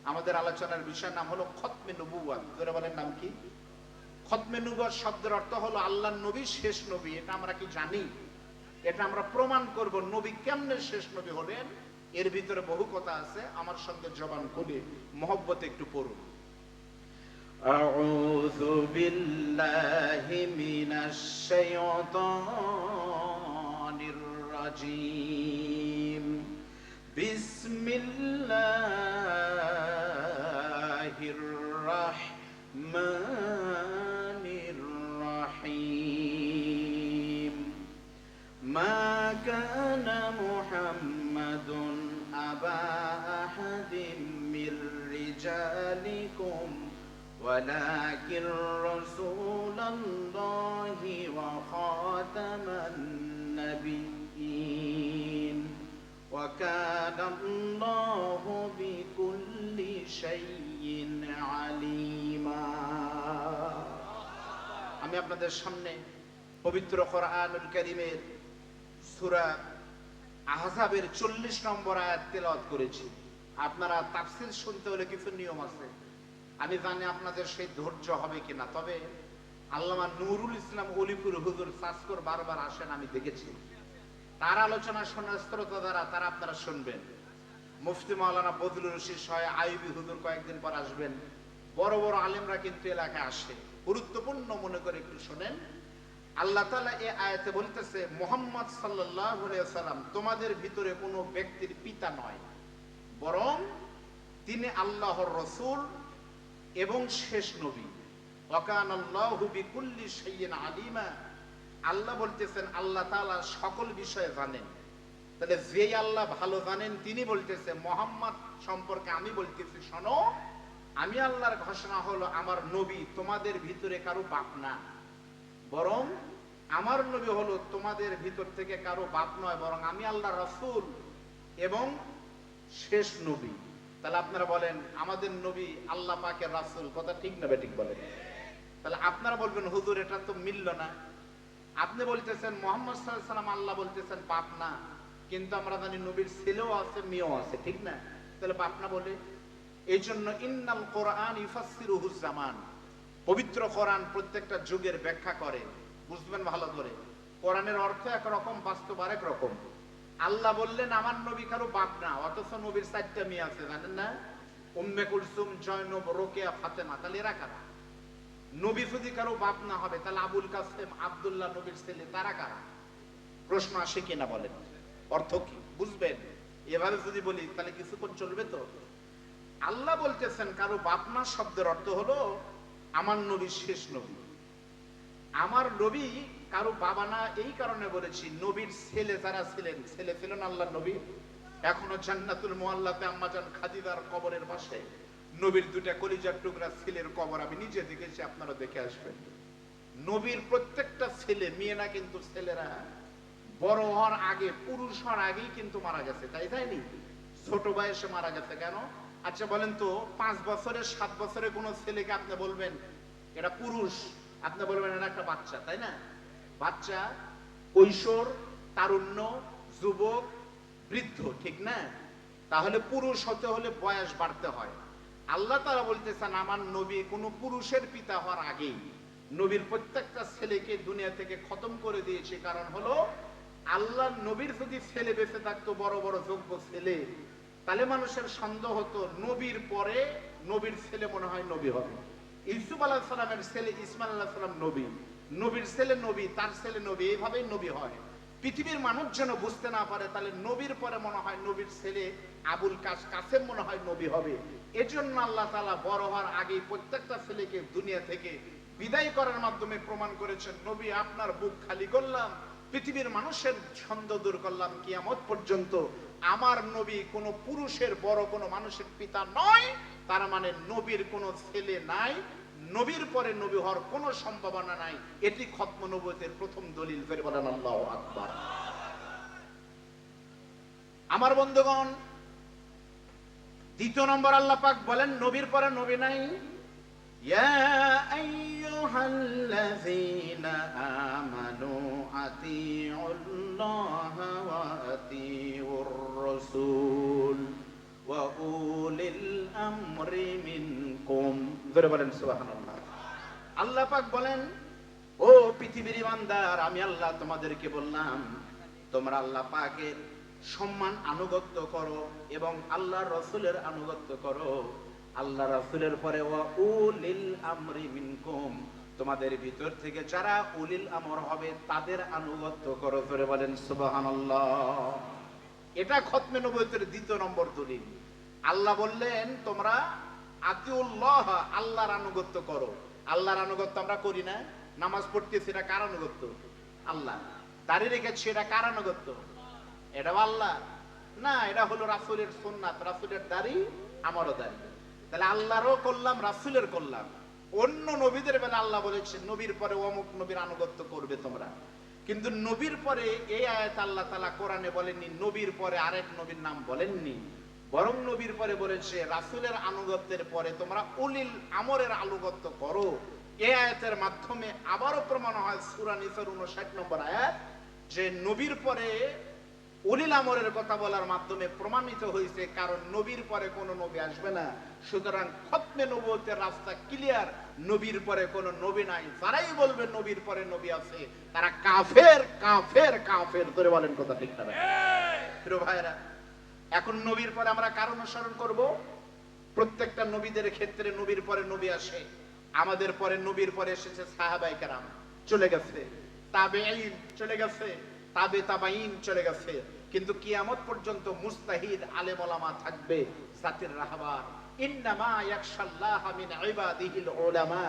আমাদের আলোচনার বিষয়ের নাম হলো খতমে নবুওয়াত। যারা বলেন নাম কি? খতমে নবুওয়াত শব্দের অর্থ হলো আল্লাহর নবী শেষ নবী। এটা আমরা কি জানি? এটা আমরা প্রমাণ করব নবী কেমনে শেষ নবী হলেন। এর ভিতরে বহু কথা আছে, আমার সঙ্গে জবান খুলে মহব্বতে একটু পড়ুন। আউযু বিল্লাহি মিনাশ শাইতানির রাজীম। বিসমিল্লাহির রাহমানির রাহিম। মা কানা মুহাম্মাদুন আবা আহাদিম মির রিজালিকুম ওয়ালাকিন রাসূলুল্লাহি ওয়া খাতামান নাবিয়্যিন ওয়া কানা আল্লাহু বিকুল্লি শাইইন আলিমা। আমি আপনাদের সামনে পবিত্র কোরআনুল কারীমের সূরা আহজাবের 40 নম্বর আয়াত তেলাওয়াত করেছি। আপনারা তাফসীর শুনতে হলে কিছু নিয়ম আছে, আমি জানি আপনাদের সেই ধৈর্য হবে কিনা। তবে আল্লামা নুরুল ইসলাম অলিপুর হুজুর সাসকর বারবার আসেন, আমি দেখেছি। তার আলোচনা শোনার শ্রোতা দ্বারা তারা আপনারা শুনবেন। মুফতি মাওলানা বদরুল রশিদ সাহেব আইবি হুজুর কয়েকদিন পর আসবেন। বড় বড় আলেমরা কিন্তু এলাকায় আসে, গুরুত্বপূর্ণ মনে করে একটু শোনেন। আল্লাহ তাআলা এই আয়াতে বলতেছে, মুহাম্মদ সাল্লাল্লাহু আলাইহি ওয়াসাল্লাম তোমাদের ভিতরে কোনো ব্যক্তির পিতা নয়, বরং তিনি আল্লাহর রাসূল এবং শেষ নবী। ওয়া কানা আল্লাহু বিকুল্লি শাইইন আলিমা। আল্লাহ বলতেছেন আল্লাহ তাআলা সকল বিষয়ে জানেন। তাহলে যেই আল্লাহ ভালো জানেন তিনি বলতেছে মুহাম্মদ সম্পর্কে আমি বলতেছি, শোনো, আমি আল্লাহর ঘোষণা হলো আমার নবী তোমাদের ভিতরে কারো বাপ না, বরং আমার নবী হলো তোমাদের ভিতর থেকে কারো বাপ নয়, বরং আমি আল্লাহর রাসূল এবং শেষ নবী। তাহলে আপনারা বলেন আমাদের নবী আল্লাহ পাকের রাসূল, কথা ঠিক না বেঠিক বলেন? তাহলে আপনারা বলবেন হুজুর এটা তো মিলল না। আপনি বলতেছেন মুহাম্মদ সাল্লাল্লাহু আলাইহি ওয়াসাল্লাম আল্লাহ বলতেছেন বাপ না, কিন্তু আমরা জানি নবীর ছেলেও আছে মেয়েও আছে, ঠিক না? তাহলে বাপ না বলে, এই জন্য ইন্নাল কোরআন ইউফাসসিরুহু জামান, পবিত্র কোরআন প্রত্যেকটা যুগের ব্যাখ্যা করে। বুঝবেন ভালো করে, কোরআনের অর্থ একরকম, বাস্তব আরেক রকম। আল্লাহ বললেন আমার নবী কারো বাপ না, অথচ নবীর 4টা মেয়ে আছে, জানেন না? উম্মে কুলসুম, জয়নব, রোকেয়া, ফাতেমা। তাহলে এরা কারা? নবী যদি কারো বাপ না হবে তাহলে আবুল কাসেম, আব্দুল্লাহ নবীর ছেলে, তারা কারা? প্রশ্ন আসে কিনা বলেন? অর্থ কি বুঝবেন? এভাবে যদি বলি তাহলে কিছুক্ষণ চলবে তো? আল্লাহ বলতেছেন কারো বাপ না শব্দের অর্থ হলো আমার নবী শেষ নবী। আমার নবী কারো বাবা না এই কারণে বলেছি, নবীর ছেলে যারা ছিলেন, ছেলে ছিলেন আল্লাহ নবী। এখনো জান্নাতুল মুআল্লাতে আম্মাজান খাদিজার কবরের পাশে নবীর 2টা কলিজার টুকরা ছেলের কবর আমি নিজে দেখেছি, আপনারা দেখে আসবেন। নবীর প্রত্যেকটা ছেলে, মেয়ে না কিন্তু, ছেলেরা বড় হওয়ার আগে, পুরুষ হওয়ার আগেই কিন্তু মারা গেছে, তাই তাইনি? ছোট বয়সে মারা গেছে কেন? আচ্ছা বলেন তো, 5 বছরের 7 বছরের কোন ছেলেকে আপনি বলবেন এটা পুরুষ, আপনি বলবেন এটা একটা বাচ্চা, তাই না? বাচ্চা, কৈশোর, তারুণ্য, যুবক, বৃদ্ধ, ঠিক না? তাহলে পুরুষ হতে হলে বয়স বাড়তে হয়। আল্লাহ তাআলা বলতেছেন আমার নবী কোন পুরুষের পিতা হওয়ার আগেই নবীর প্রত্যেকটা ছেলেকে দুনিয়া থেকে খতম করে দিয়েছে। কারণ হলো আল্লাহ নবীর যদি ছেলে বেঁচে থাকতো, বড় বড় যোগ্য ছেলে, তাহলে মানুষের সন্দেহ হতো নবীর পরে নবীর ছেলে মনে হয় নবী হবে। ইউসুফ আলাইহিস সালামের ছেলে ইসমাঈল আলাইহিস সালাম নবী, নবীর ছেলে নবী, তার ছেলে নবী, এইভাবেই নবী হয়। পৃথিবীর মানুষ যেন বুঝতে না পারে তাহলে নবীর পরে মনে হয় নবীর ছেলে আবুল কাসেম মনে হয় নবী হবে। এজন্য আল্লাহ তাআলা বড় হওয়ার আগেই প্রত্যেকটা ছেলেকে দুনিয়া থেকে বিদায় করার মাধ্যমে প্রমাণ করেছেন, নবী আপনার বুক খালি করলাম, পৃথিবীর মানুষের সন্দেহ দূর করলাম, কিয়ামত পর্যন্ত আমার নবী কোন পুরুষের বড় কোন মানুষের পিতা নয়। তার মানে নবীর কোন ছেলে নাই, নবীর পরে নবী হওয়ার কোনো সম্ভাবনা নাই। এটি খতম নবুয়তের প্রথম দলিল। ফের বলেন আল্লাহু আকবার। আমার বন্ধুগণ, 2 নম্বর আল্লাহ পাক বলেন নবীর পরে নবী নাই। ইয়া আইয়ুহাল্লাযীনা আমানু আতিউল্লাহ ওয়া আতিউর রাসূল ওয়া উলিল আমরি মিনকুম। ধরে বলেন সুবহানাল্লাহ। আল্লাহ পাক বলেন, ও পৃথিবীর ইমানদার, আমি আল্লাহ তোমাদেরকে বললাম তোমরা আল্লাহ পাকের সম্মান আনুগত্য করো এবং আল্লাহর রাসূলের আনুগত্য করো। আল্লাহ রাসূলের পরে ওয়া উলিল আমরি মিনকুম, তোমাদের ভিতর থেকে যারা উলিল আমর হবে তাদের আনুগত্য করো। ধরে বলেন সুবহানাল্লাহ। এটা খতমে নবুয়তের দ্বিতীয় নম্বর দলিল। আল্লাহ বললেন তোমরা আতিউল্লাহ, আল্লাহর আনুগত্য করো। আল্লাহর আনুগত্য আমরা করি না? নামাজ পড়তেছি, এটা কার আনুগত্য? আল্লাহ। দাঁড়িয়ে রেখেছি, এটা কার আনুগত্য? এটাও আল্লাহ না, এটা হলো রাসূলের সুন্নাত। রাসূলের দাড়ি, আমারও দাড়ি। তাহলে আল্লাহরও করলাম, রাসূলের করলাম। অন্য নবীদের বেলা আল্লাহ বলেছেন নবীর পরে অমুক নবীর আনুগত্য করবে তোমরা, কিন্তু নবীর পরে এই আয়াত আল্লাহ তাআলা কোরআনে বলেননি, নবীর পরে আরেক নবীর নাম বলেননি, বরং নবীর পরে বলেছে রাসূলের আনুগত্যের পরে তোমরা উলিল আমরের আনুগত্য করো। এই আয়াতের মাধ্যমে আবারও প্রমাণ হয় সূরা নিসার ৫৯ নম্বর আয়াত, যে নবীর পরে উলিল আমরের কথা বলার মাধ্যমে প্রমাণিত হয়েছে, কারণ নবীর পরে কোন নবী আসবে না। সুতরাং খতমে নবুয়তের রাস্তা ক্লিয়ার, নবীর পরে কোন নবী নাই। যারাই বলবে নবীর পরে নবী আছে, তারা কাফের কাফের কাফের। ধরে বলেন কথা ঠিক না? প্রিয় ভাইরা, এখন নবীর পরে আমরা কার অনুসরণ করব? প্রত্যেকটা নবীদের ক্ষেত্রে নবীর পরে নবী আসে। আমাদের পরে নবীর পরে এসেছে সাহাবায়ে কেরাম, চলে গেছে, তাবেঈন চলে গেছে, তাবে তাবাইন চলে গেছে, কিন্তু কিয়ামত পর্যন্ত মুস্তাহিদ আলেম ওলামা থাকবে, জাতির রাহবার। ইন্নামা ইয়াখশাল্লাহা মিন ইবাদিহিল উলামা।